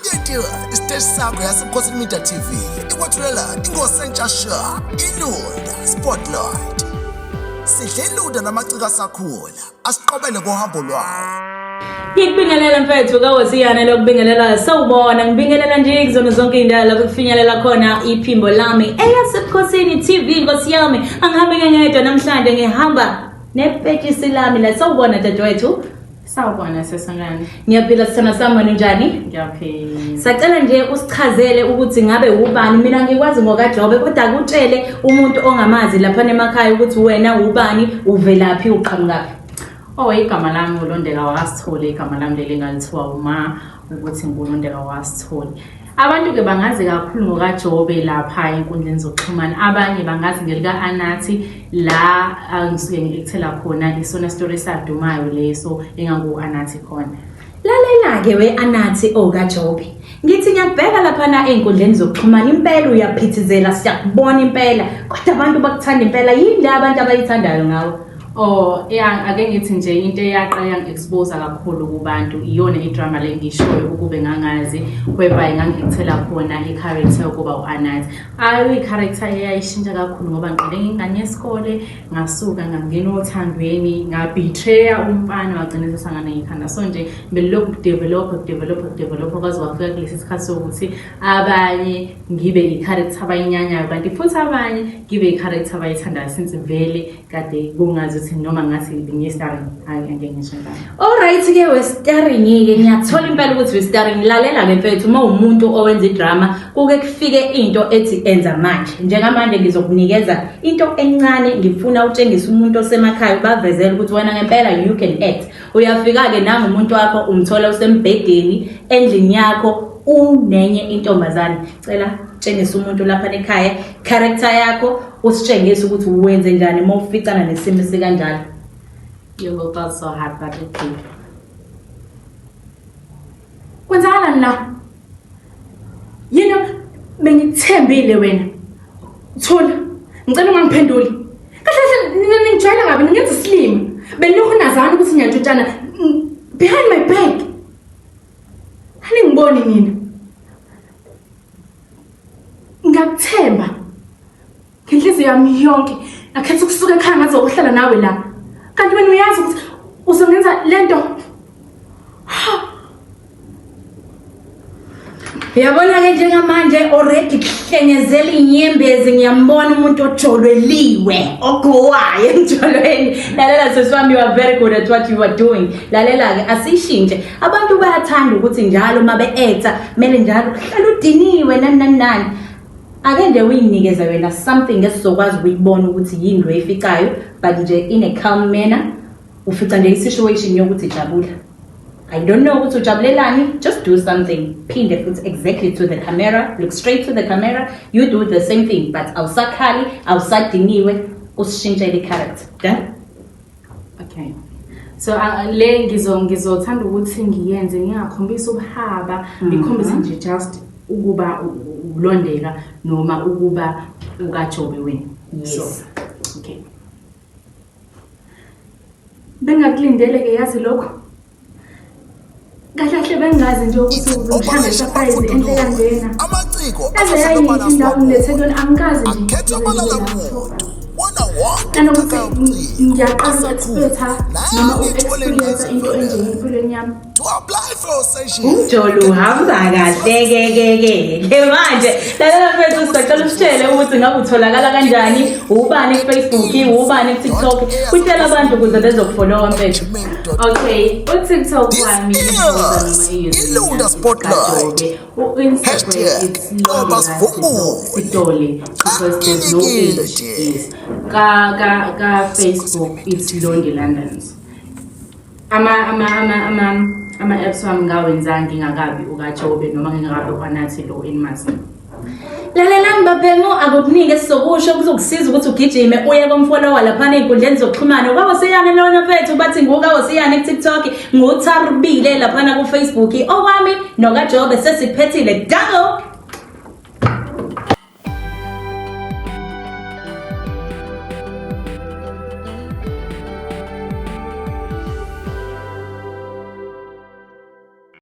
Inyeketiwe isiteshi sakho yaseMkhosini Media TV ikwethulela ingosentsha sha ilunda Spotlight. Sidle ilunda namaciko asakhula asiqobele ngohambo lwawo. Ngikubingelela mfethu kaWosiyana lokubingelela sawubona ngibingelela nje kuzona zonke indawo lapho kufinyelela khona iphimbo lami eyaseMkhosini TV Nkosi yami angihambe ngedwa namhlanje ngihamba nepetshisi lami la sawubona dadewethu. Sawubona sesangane. Ngiyaphila sithana sami njani? Ngiyaphila. Sacela nje usichazele ukuthi ngabe ubani mina ngikwazi ngokaJobe kodwa kutshele umuntu ongamazi lapha emakhaya ukuthi wena ubani uvelaphi uqhamukaphi. Igama lami uLondeka Wasithole, igama lami leli ngalithiwa uma ukuthi ngulondeka Wasithole. Abantu ke bangazi kakhulu ngokaJobe lapha enkundleni zokuxhumana. Abanye bangazi ngelika Anathi la angisuke ngikuthela khona isona story sadumayo leso engangu Anathi khona. Lalela ke we Anathi okaJobe. Ngithi ngiyabheka lapha na enkundleni zokuxhumana impela uyaphithizela siyakubona impela kodwa abantu bakuthanda impela yini abantu abayithandayo ngawe? Ake ngithi nje into eyaqala yangi-expose kakhulu kubantu iyona idrama le ngishoyo ukube ngangazi whereby ngangikuthela khona i-character ukuba u-Anathi. I-character eyayishintsha kakhulu ngoba ngiqale ngingane yesikole ngasuka ngangena othandweni ngabetray umfana wagcina sesangana ngikhanda so nje belokhu develop kwaze kwafika kulesi sikhathi sokuthi abanye ngibe i-character abayinyanyayo kanti futhi abanye ngibe i-character abayithandayo since vele kade kungazi noma ngathi ngi-starring angengisho ngalo. Alright ke we-starring ke ngiyathola impela ukuthi we-starring lalela ke mfethu uma umuntu owenza idrama kuke kufike into ethi enza manje njengamanje ngizokunikeza into encane ngifuna utshengisa umuntu osemakhaya bavezela ukuthi wena ngempela you can act. Uyafika ke nanga umuntu wakho umthola usembhedeni endlini yakho unenye intombazane cela tshengisa umuntu lapha ekhaya character yakho usitshengisa ukuthi uwenze njani uma uficana nesimo sikanjalo. You will feel so hard but it did. Kwenzakala la yini bengithembile wena Thula ngicela ungangiphenduli kahle ngijwayela kabi ngenza isilima belokhu nazana ukuthi ngiyantshutshana behind my back hani ngiboni mina ngakuthemba ngenhliziyo yami yonke akhetha ukusuka ekhaya ngaze ukuhlala nawe la kanti wena uyazi ukuthi uzongenza lento. Uyabona ke njengamanje already kuhlengezela inyembezi ngiyambona umuntu ojolweliwe ogowayo emjolweni. Lalela seswami you are very good at what you are doing. Lalela ke asishintshe abantu bayathanda ukuthi njalo mabe actor mele njalo hlala udiniwe nani. Ake nje uyinikeza wena something esizokwazi ukuyibona ukuthi yini lo eficayo but nje in a calm manner ufica nje isituation yokuthi jabula. I don't know ukuthi ujabulelani, just do something. Pin the foot exactly to the camera, look straight to the camera, you do the same thing but awusakhali awusadiniwe usishintshe le character. Done? Okay. So le ngizothanda ukuthi ngiyenze ngingakhombisa ubuhaba ngikhombise nje just ukuba uLondeka noma ukuba ukaJobe wena. Yes. So, okay. Bengakulindele ke yazi lokho. Kahle bengazi nje ukuthi uzoshaya surprise enhle kanjena. Amaciko asesebenza indawo ngilethekweni angikazi nje. Nanokuthi ngiyaqala expecta noma u-experience into enje empilweni yami. To apply for session. Ujolo uhamba kahle ke manje lalela mfethu sicela usitshele ukuthi ngabe utholakala kanjani ubani kuFacebook ubani kuTikTok utshela abantu ukuze bezokufollowa mfethu. Okay, uTikTok wami ilunda Spotlight. Instagram it's Sitole because there's no age. Ka Facebook it's Lonely Londons. Ama apps wami ngawenza ngingakabi ukaJobe noma ngingakabi uAnathi lo enmazi. Lalela Mbaphemo akukunike sizokusho kuzokusiza ukuthi ugijime uye komfollower lapha enkundleni zokuxhumana ukaWosiyana lona mfethu bathi ngukaWosiyana kuTikTok nguTharbile lapha ku Facebook okwami nokaJobe sesiphethile dango.